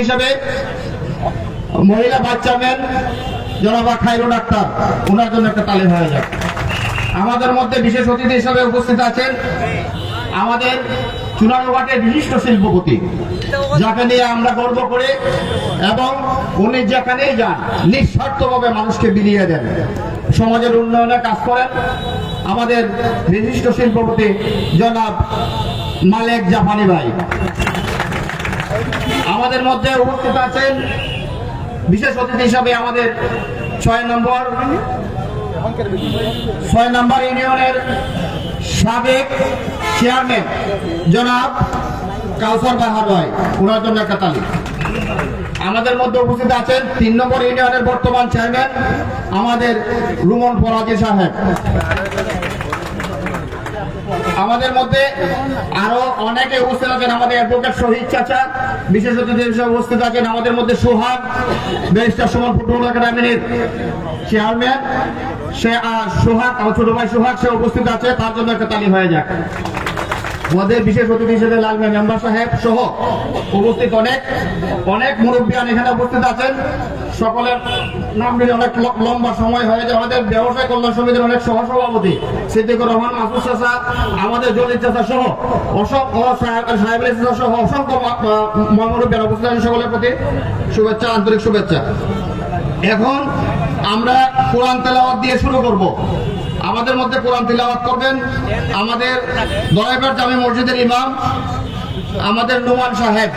হিসাবে মহিলা vice chairman জনাবা খায়রুল আক্তার, ওনার জন্য একটা তালি হয়ে যাক। আমাদের মধ্যে বিশেষ অতিথি হিসাবে উপস্থিত আছেন আমাদের চুনারুঘাটের বিশিষ্ট শিল্পপতি, যাকে নিয়ে আমরা গর্ব করি এবং উনি যেখানেই যান নিঃস্বার্থভাবে মানুষকে বিলিয়ে দেন, সমাজের উন্নয়নে কাজ করেন। আমাদের বিশিষ্ট শিল্পপতি জনাব মালেক জাপানি ভাই। আমাদের মধ্যে উপস্থিত আছেন বিশেষ অতিথি হিসাবে আমাদের 6 নম্বর ইউনিয়নের সাবেক চেয়ারম্যান জনাব কাউসার বাহার ভাই, ওনার জন্য একটা তালি। আমাদের মধ্যে উপস্থিত আছেন 3 নম্বর ইউনিয়নের বর্তমান চেয়ারম্যান আমাদের রুমন ফরাজি সাহেব। আমাদের মধ্যে আরো অনেকে উপস্থিত আছেন আমাদের অ্যাডভোকেট শহীদ চাচা, বিশেষ অতিথি হিসেবে উপস্থিত আছেন আমাদের মধ্যে সোহাগ, ব্যারিস্টার সুমন ফুটবল একাডেমির চেয়ারম্যান। সে সোহাগ, আমার ছোট ভাই সোহাগ, সে উপস্থিত আছে, তার জন্য একটা তালি হয়ে যাক। আমাদের বিশেষ অতিথি হিসেবে লালমে মেম্বার সাহেব সহ উপস্থিত অনেক মুরব্বিয়ান এখানে উপস্থিত আছেন। সকলের নাম নিলে অনেক লম্বা সময় হয়ে যায়। আমাদের ব্যবসায় কল্যাণ সমিতির অনেক সহসভাপতি সিদ্দিকুর রহমান মাসুদ চাচা, আমাদের জলিল চাচা সহ সাহেবের চাচা সহ অসংখ্য মুরব্বিয়ান উপস্থিত আছেন। সকলের প্রতি শুভেচ্ছা, আন্তরিক শুভেচ্ছা। এখন আমরা কোরআন তেলাওয়াত দিয়ে শুরু করব। আমাদের মধ্যে কোরআন তিলাওয়াত করবেন আমাদের দরাইবার জামে মসজিদের ইমাম আমাদের নোমান সাহেব।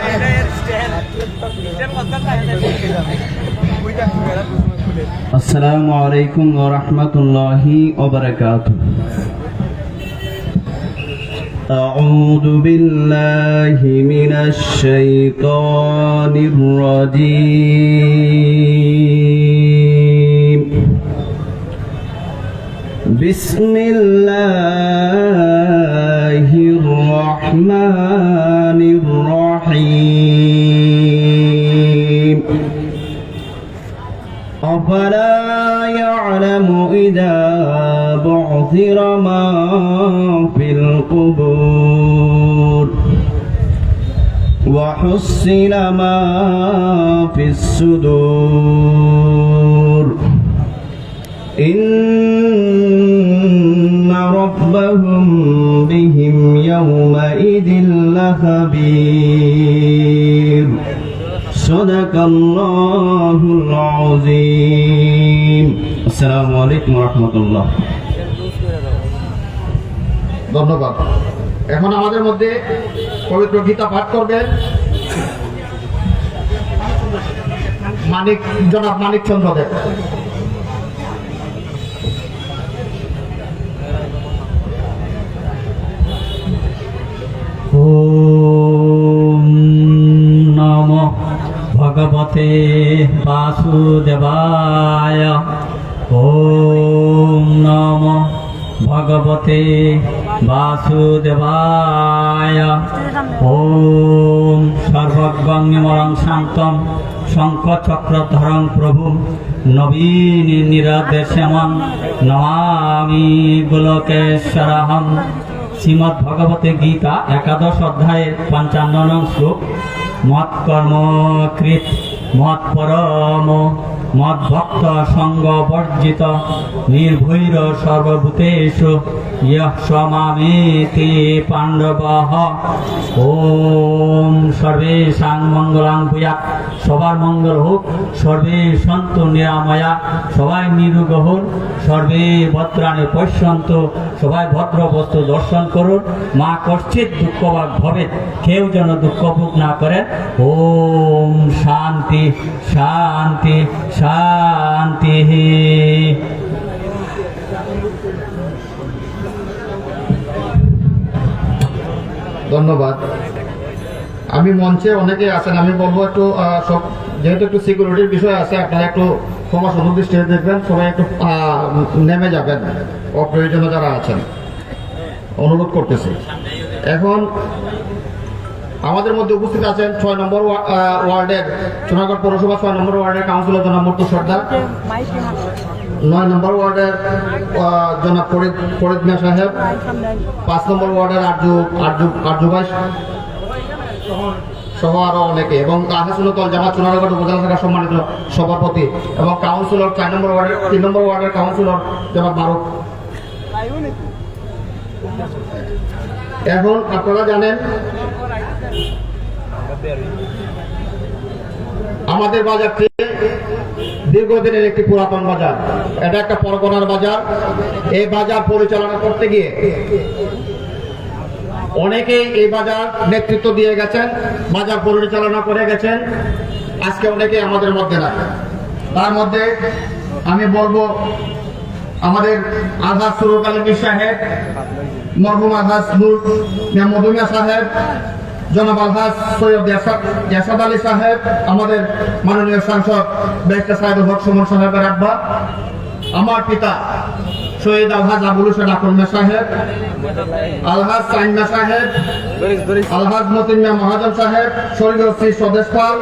আসসালামু আলাইকুম ওয়া রাহমাতুল্লাহি ওয়া বারাকাতুহু। أعوذ بالله من الشيطان الرجيم. بسم الله الرحمن الرحيم. أفلا يعلم إذا بعثر ما في القبور وحصل ما في الصدور إن ربهم بهم يومئذ لخبير. صدق الله العظيم. السلام عليكم ورحمة الله. ধন্যবাদ। এখন আমাদের মধ্যে পবিত্র গীতা পাঠ করবেন জনাব মানিক চন্দ্র দেব। ওম নমো ভগবতে বাসুদেবায়। ওম নমো ভগবতে বাসুদেবায়। ওম সর্বজ্ঞং নিমলং শান্তম শঙ্খচক্রধরং প্রভু নবীন নিরাদেশমং নমামি গোলকেশ্বরহং। শ্রীমদ্ ভগবতে গীতা 11 অধ্যায়ের 55 নং শ্লোক। মৎ কর্ম কৃত মৎ পরম মৎ ভক্ত সঙ্গ বর্জিত নির্ভৈর সর্বভূতেষু ইয়ঃ মামেতি পাণ্ডবঃ। ওম সর্বেষাং মঙ্গলাং ভূয়াৎ। সবার মঙ্গল হোক, সর্বে সন্তু নিরাময়া, সবাই নিরোগ হন, সর্বে ভদ্রাণী পশ্যন্তু, সবাই ভদ্র বস্তু দর্শন করুন। মা কশ্চিৎ দুঃখভাগ ভবে, কেউ যেন দুঃখ ভোগ না করেন। ওম শান্তি শান্তি শান্তি। ধন্যবাদ। আমি মঞ্চে অনেকে আছেন, আমি বলবো একটু সব, যেহেতু একটু সিকিউরিটির বিষয় আছে, আপনারা একটু ক্ষমা সুদৃষ্টি দেখবেন, সবাই একটু নেমে যাবেন অপ্রয়োজনীয় যারা আছেন, অনুরোধ করতেছি। এখন আমাদের মধ্যে উপস্থিত আছেন 6 নম্বর ওয়ার্ডের চুনারগড় পৌরসভা 6 নম্বর ওয়ার্ডের কাউন্সিলর জনাব মুর্তু সর্দার, 9 নম্বর ওয়ার্ডের জনাব ফরিদ মিয়া সাহেব, 5 নম্বর ওয়ার্ডের আরজু ভাই সহ আরো অনেকে, এবং আহসানুল জামাত চুনারগড় উপজেলা শাখার সম্মানিত সভাপতি এবং কাউন্সিলর 3 নম্বর ওয়ার্ডের কাউন্সিলর জনাব মারুফ। এখন আপনারা জানেন আমাদের বাজারটি দীর্ঘদিনের একটি পুরাতন বাজার, এটা একটা পরগনার বাজার। এই বাজার পরিচালনা করতে গিয়ে অনেকেই এই বাজার নেতৃত্ব দিয়ে গেছেন, বাজার পরিচালনা করে গেছেন, আজকে অনেকেই আমাদের মধ্যে নাই। তার মধ্যে আমি বলবো আমাদের আলহাজ সুরুর আলী মীর সাহেব, মরহুম আলহাজ মধুমিয়া সাহেব, জনাব আলহাজ সৈয়দ ইয়াসাদ আলী সাহেব, আমাদের মাননীয় সাংসদ ব্যারিস্টার সাহেবুল হক সুমন সাহেবের আব্বা, আমার পিতা শহীদ আলহাজ আবুল হোসেন আকরমে সাহেব, আলহাজ সাইন্না সাহেব, আলহাজ মতিন মিয়া মহাজন সাহেব, স্বর্গীয় শ্রী স্বদেশ পাল,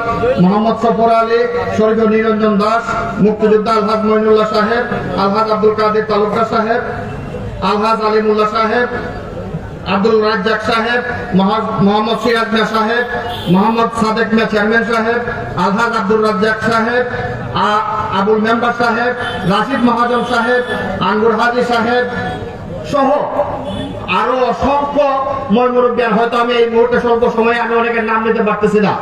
মোহাম্মদ সফর আলী, স্বর্গীয় নিরঞ্জন দাস, মুক্তিযোদ্ধা আলহাজ মইনুল্লাহ সাহেব, আলহাজ আব্দুল কাদের তালুকদার সাহেব, আলহাজ আলিমুল্লাহ সাহেব, আব্দুল রাজ্জাক সাহেব, মোহাম্মদ সিরাজ মিয়া সাহেব, মোহাম্মদ সাদেক মিয়া চেয়ারম্যান সাহেব, আলহাজ আব্দুল রাজ্জাক সাহেব, আবুল মেম্বার সাহেব, রাশিদ মহাজন সাহেব, আঙ্গুর হাজি সাহেব সহ আরো অসংখ্য ময়মুরব্বিয়ান, হয়তো আমি এই মুহূর্তে স্বল্প সময়ে আমি অনেকের নাম নিতে পারতেছি না,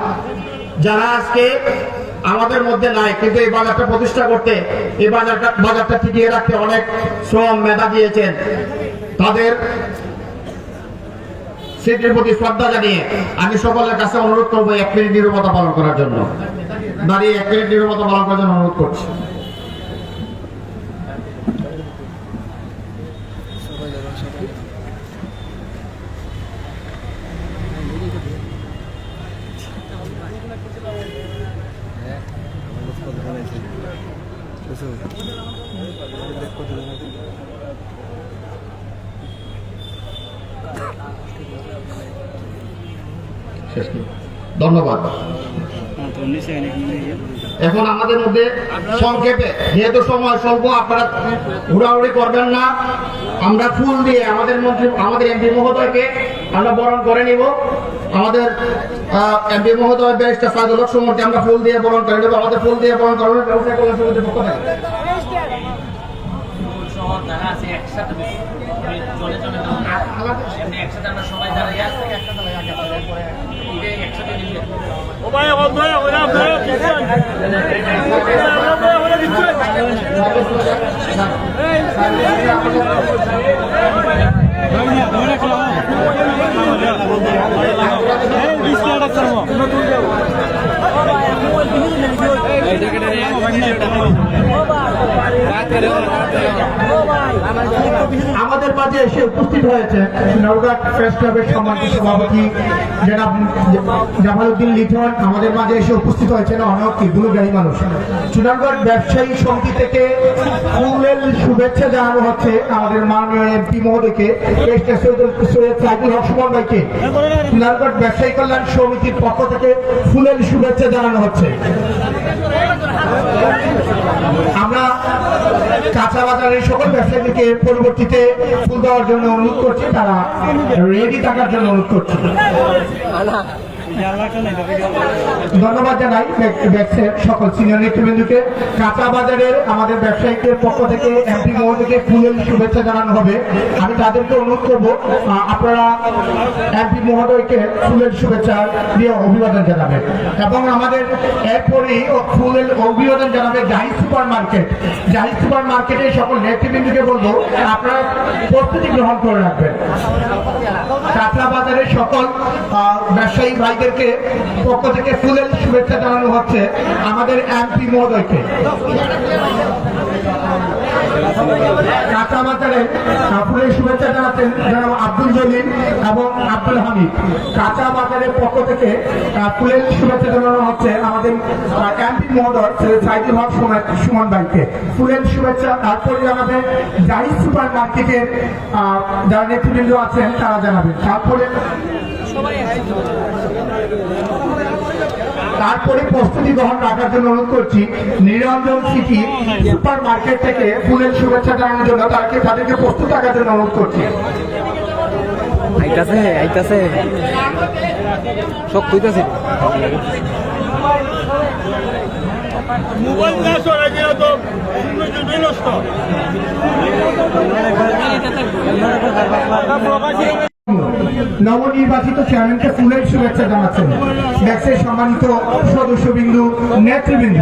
যারা আজকে আমাদের মধ্যে নাই, কিন্তু এই বাজারটা প্রতিষ্ঠা করতে, এই বাজারটা টিকিয়ে রাখতে অনেক শ্রম মেধা দিয়েছেন। তাদের স্মৃতির প্রতি শ্রদ্ধা জানিয়ে আমি সকলের কাছে অনুরোধ করবো 1 মিনিট নীরবতা পালন করার জন্য। দাঁড়িয়ে 1 মিনিট নীরবতা পালন করার জন্য অনুরোধ করছি। ধন্যবাদ। এখন আমাদের মধ্যে সংক্ষেপে, যেহেতু সময় স্বল্প, আপনারা ঘোরাঘুরি করবেন না, আমরা ফুল দিয়ে আমাদের এমপি মহোদয়কে আমরা বরণ করে নিব। আমাদের এমপি মহোদয় ব্যারিস্টার সাইদুল হক সুমনকে আমরা ফুল দিয়ে বরণ করে নেব। আমাদের ফুল দিয়ে বরণ করানোর ব্যবস্থা কল্যাণ সমিতির পক্ষ থেকে। আমাদের মাঝে এসে উপস্থিত হয়েছে নওগাঁ প্রেস ক্লাবের সম্মানিত সভাপতি জনাব জামালউদ্দিন লিটন। আমাদের মাঝে এসে উপস্থিত হয়েছেন অনেক গুণগারী মানুষ। চুনারগড় ব্যবসায়ী সমিতি থেকে ফুলের শুভেচ্ছা জানানো হচ্ছে আমাদের মাননীয় এমপি মহোদয়কে, সৈয়দ সাইদুল হক সুমন ভাইকে। চুনারগড় ব্যবসায়ী কল্যাণ সমিতির পক্ষ থেকে ফুলের শুভেচ্ছা জানানো হচ্ছে। আমরা কাঁচা বাজারের সকল ব্যবসায়ীদেরকে পরবর্তীতে ফুল দেওয়ার জন্য অনুরোধ করছি, তারা রেডি থাকার জন্য অনুরোধ করছি। ধন্যবাদ জানাই সকল সিনিয়র নেতৃবৃন্দকে। কাঁচা বাজারের আমাদের ব্যবসায়ীদের পক্ষ থেকে এমপি মহোদয়কে ফুলের শুভেচ্ছা জানানো হবে। আমি তাদেরকে অনুরোধ করব আপনারা এমপি মহোদয়কে ফুলের শুভেচ্ছা দিয়ে অভিবাদন জানাবেন, এবং আমাদের এরপরেই ফুলের অভিবাদন জানাবে Zahid super market. Zahid super মার্কেটের সকল নেতৃবৃন্দকে বলবো আপনারা প্রস্তুতি গ্রহণ করে রাখবেন। কাঁচা বাজারের সকল ব্যবসায়ী ভাইদেরকে পক্ষ থেকে ফুলের শুভেচ্ছা জানানো হচ্ছে আমাদের এমপি মহোদয়কে। কাঁচা বাজারে ফুলের শুভেচ্ছা জানাচ্ছেন জনাব আব্দুল জলিল এবং আব্দুল হামিদ। কাঁচা বাজারের পক্ষ থেকে ফুলের শুভেচ্ছা জানানো হচ্ছে আমাদের এমপি মহোদয় সাইদুল হক সুমন ভাইকে ফুলের শুভেচ্ছা। তারপরে জানাবেন জাহিদ সুপার মার্কেটের যারা নেতৃবৃন্দ আছেন তারা জানাবেন। তারপরে প্রস্তুতি গ্রহণ রাখার জন্য অনুরোধ করছি নিরঞ্জন সিটি সুপার মার্কেট থেকে ফুলের শুভেচ্ছা জানানোর জন্য তাদেরকে প্রস্তুত রাখার জন্য অনুরোধ করছি। শক্ত হইতেছে মোবাইল না সরাই দিলে তো নষ্ট নবনির্বাচিত চেয়ারম্যানকে ফুলের শুভেচ্ছা জানাচ্ছেন ব্যাক্সের সম্মানিত সদস্যবিন্দু নেতৃবৃন্দ।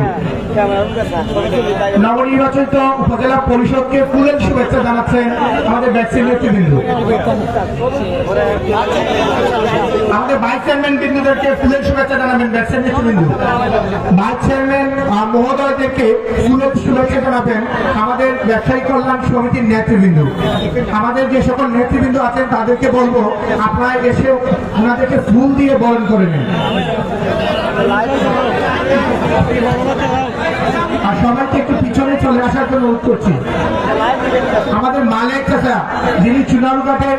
নবনির্বাচিত উপজেলা পরিষদকে ফুলের শুভেচ্ছা জানাচ্ছেন আমাদের ব্যাক্সের নেতৃবৃন্দ। আমাদের ভাইস চেয়ারম্যান বিন্দুদেরকে ফুলের শুভেচ্ছা জানাবেন ব্যাক্সের নেতৃবৃন্দ। ভাইস চেয়ারম্যান মহোদয়দেরকে ফুলের শুভেচ্ছা জানাবেন আমাদের ব্যবসায়ী কল্যাণ সমিতির নেতৃবৃন্দ। আমাদের যে সকল নেতৃবৃন্দ আছেন তাদেরকে বলবো আপনারা এসে ওনাদেরকে ফুল দিয়ে বরণ করে নেন। আর সবাইকে একটু পিছনে চলে আসার জন্য অনুরোধ করছি। আমাদের মালিক চাচা যিনি চুনারুঘাটের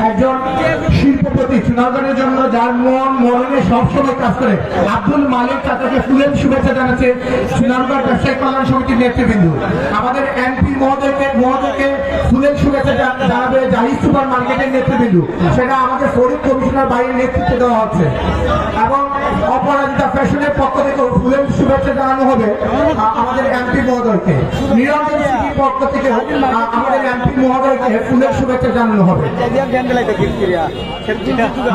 একজন শিল্পপতি, চুনারুঘাটের জন্য যার মনে সবসময় কাজ করে, আব্দুল মালিক চাচাকে ফুলের শুভেচ্ছা জানাচ্ছে চুনারুঘাট ব্যবসায়ী কল্যাণ সমিতির নেতৃবৃন্দ। আমাদের এমপি মহোদয়কে ফুলের শুভেচ্ছা জানাবে জাহিদ সুপার মার্কেটের নেতৃবৃন্দ, সেটা আমাদের ফরিদ কমিশনার বাইরের নেতৃত্বে দেওয়া হচ্ছে। এবং অপরাজিতা ফ্যাশনের পক্ষ থেকে ফুলের শুভেচ্ছা জানানো হবে আমাদের এমপি মহোদয়কে। নিরঞ্জন সিটির পক্ষ থেকে আমাদের এমপি মহোদয়কে ফুলের শুভেচ্ছা জানানো হবে।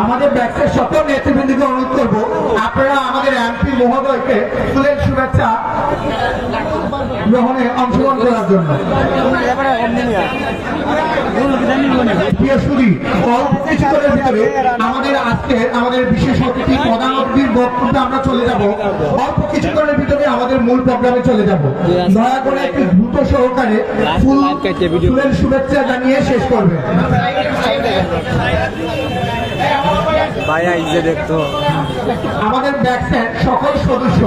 আমাদের ব্যাংকের সকল নেতৃবৃন্দকে অনুরোধ করবো আপনারা আমাদের এমপি মহোদয়কে ফুলের শুভেচ্ছা গ্রহণে অংশগ্রহণ করার জন্য। প্রিয় সুধী, অল্প কিছুক্ষণের ভিতরে আমাদের বিশেষ অতিথি প্রধান অতিথির বক্তব্যে আমরা চলে যাব। অল্প কিছুক্ষণের ভিতরে আমাদের মূল প্রোগ্রামে চলে যাব। দয়া করে একটু দ্রুত সহকারে ফুলের শুভেচ্ছা জানিয়ে শেষ করবেন। ভাইয়া ইজে দেখতো আমাদের ব্যাংকের সকল সদস্য,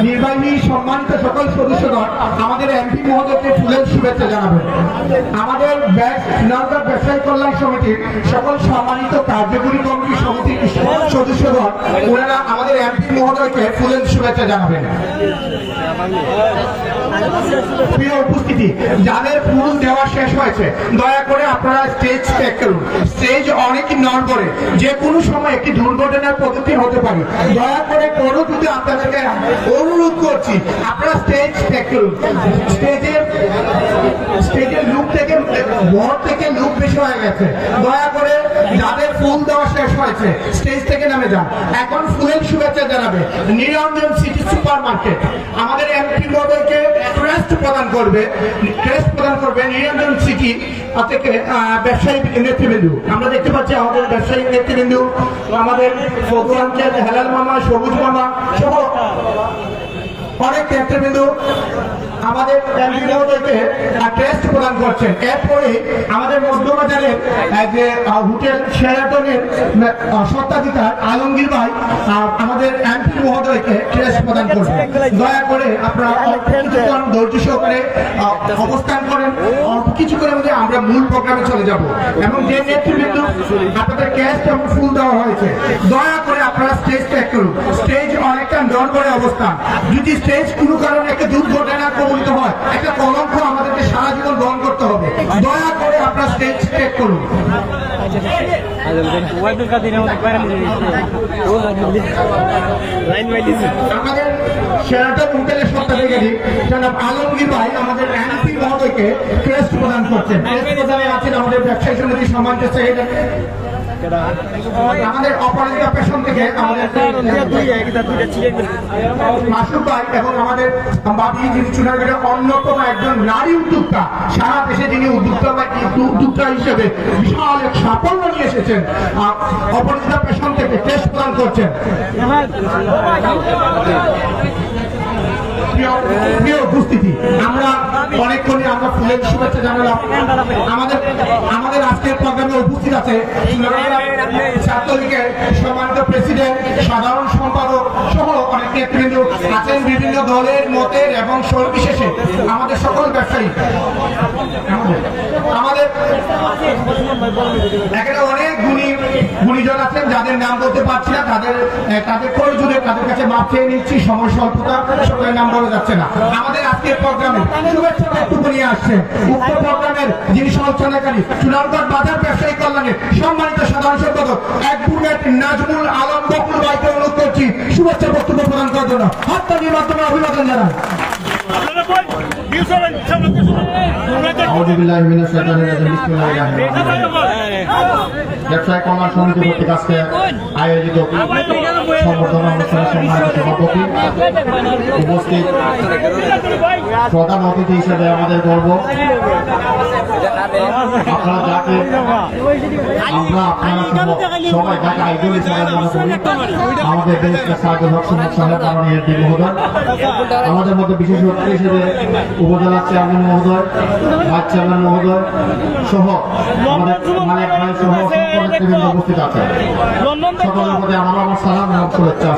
নির্বাহী সম্মানিত সকল সদস্যগণ আমাদের এমপি মহোদয়কে ফুলের শুভেচ্ছা জানাবেন। আমাদের চুনারুঘাট ব্যবসায়ী কল্যাণ সমিতির সকল সম্মানিত কার্যকরী কমিটির সমিতির সদস্যগণ ওনারা আমাদের এমপি মহোদয়কে ফুলের শুভেচ্ছা জানাবেন। প্রিয় উপস্থিতি, যাদের ফুল দেওয়া শেষ হয়েছে দয়া করে আপনারা স্টেজ ত্যাগ করুন। স্টেজ অনেক নড় করে, যে কোনো সময় একটি দুর্ঘটনার পদ্ধতি হতে পারে। দয়া করে যদি আপনাদেরকে অনুরোধ করছি আপনারা স্টেজ ত্যাগ করুন। স্টেজের লুক থেকে ভোর থেকে লুক বেশি হয়ে গেছে। দয়া করে যাদের ফুল দেওয়া শেষ হয়েছে স্টেজ থেকে নেমে যান। এখন ফুলের শুভেচ্ছা জানাবে নিরঞ্জন সিটি সুপার মার্কেট। আমাদের এমপি মহোদয়কে ক্রেস্ট প্রদান করবে নিরঞ্জন সিটি থেকে ব্যবসায়ী নেতৃবৃন্দ। আমরা দেখতে পাচ্ছি আমাদের ব্যবসায়ী নেতৃবৃন্দ, আমাদের ফতুয়াঞ্চল হেলাল মামা, সবুজ মামা সহ অনেক নেতৃবৃন্দ আমাদের এমপি মহোদয়কে টেস্ট প্রদান করছেন। এরপরে আমাদের মধ্যবাজারের যে হোটেল শেরাটনের সত্ত্বাধিকার আলমগীর ভাই আমাদের এমপি মহোদয়কে টেস্ট প্রদান করবেন। দয়া করে আপনারা ধৈর্য সহকারে অবস্থান করেন। অল্প কিছুক্ষণের মধ্যে আমরা মূল প্রোগ্রামে চলে যাব এবং যে নেতৃবৃন্দ আপনাদের ক্যাস্ট এবং ফুল দেওয়া হয়েছে দয়া করে আপনারা স্টেজ ত্যাগ করুন। স্টেজ অনেকটা নড় করে অবস্থান। যদি স্টেজ কোনো কারণে একটা দুর্ঘটনা কবলিত হয়, একটা কলঙ্ক আমাদেরকে সারা জীবন বহন করতে হবে। দয়া করে আপনারা স্টেজ ত্যাগ করুন। আমাদের শেরাটন হোটেলের সত্ত্বাধিকারী জনাব আলমগীর ভাই আমাদের এমপি মহোদয়কে ক্রেস্ট প্রদান করছেন। ক্রেস্ট প্রদানে আছেন আমাদের ব্যবসায়ী সমিতির সম্মানিত সেক্রেটারি, আমাদের অপরাজিতা পেশন থেকে আমাদের মাসুদ ভাই এবং আমাদের বাবি, যিনি চুনারুঘাটের অন্যতম একজন নারী উদ্যোক্তা, সারা দেশে যিনি উদ্যোক্তা হিসেবে বিশাল এক সাফল্য নিয়ে এসেছেন। অপরাজিতা পেশন থেকে টেস্ট প্রদান করছেন। প্রিয় উপস্থিতি, আমরা অনেকক্ষণই আমরা ফুলের শুভেচ্ছা জানালাম। আমাদের আজকের প্রোগ্রামে উপস্থিত আছে ছাত্রলীগের সম্মানিত প্রেসিডেন্ট, সাধারণ সম্পাদক সহ অনেক নেতৃবৃন্দ আছেন, বিভিন্ন দলের মতের এবং সর্ববিশেষে আমাদের সকল ব্যবসায়ী আমাদের এখানে অনেক গুণীজন আছেন যাদের নাম বলতে পারছি না, তাদের প্রয়োজনে তাদের কাছে মাপ চেয়ে নিচ্ছি, সময় স্বল্পতা, সকলের নাম বলা যাচ্ছে না। আমাদের আজকের প্রোগ্রামে শুভেচ্ছা বক্তব্য নিয়ে আসছে উক্ত প্রোগ্রামের যিনি সঞ্চালনকারী সুনামগঞ্জ বাজার ব্যবসায়ী কল্যাণের সম্মানিত সাধারণ সম্পাদক অ্যাডভোকেট নাজমুল আলম বকুল ভাইকে অনুরোধ করছি শুভেচ্ছা বক্তব্য প্রদান করার জন্য। হাততালির মাধ্যমে অভিবাদন জানাই। আপনারা কই নিউজ হবেন সামনে আউযু বিল্লাহি মিনাশ শাইতানির রাজিম। বিসমিল্লাহির রহমানির রহিম। ব্যবসায়ী কল্যাণ সমিতি কর্তৃক আজকে আয়োজিত সংবর্ধনা অনুষ্ঠানের সম্মানিত সভাপতি উপস্থিত প্রধান অতিথি হিসেবে আমাদের গর্ব আপনারা যাকে আমরা আপনারা সবাই যাকে আইডল হিসেবে মনে করি আমাদের দেশকে সাইদুল হক সাহেব মাননীয় এমপি মহোদয়, আমাদের মধ্যে বিশেষ অতিথি হিসেবে উপজেলা চেয়ারম্যান মহোদয়, ভাইস চেয়ারম্যান মহোদয় সহ আমাদের মালিক ভাই সহ উপস্থিত আছেন। সকলের প্রতি আমার সালাম এবং শুভেচ্ছা।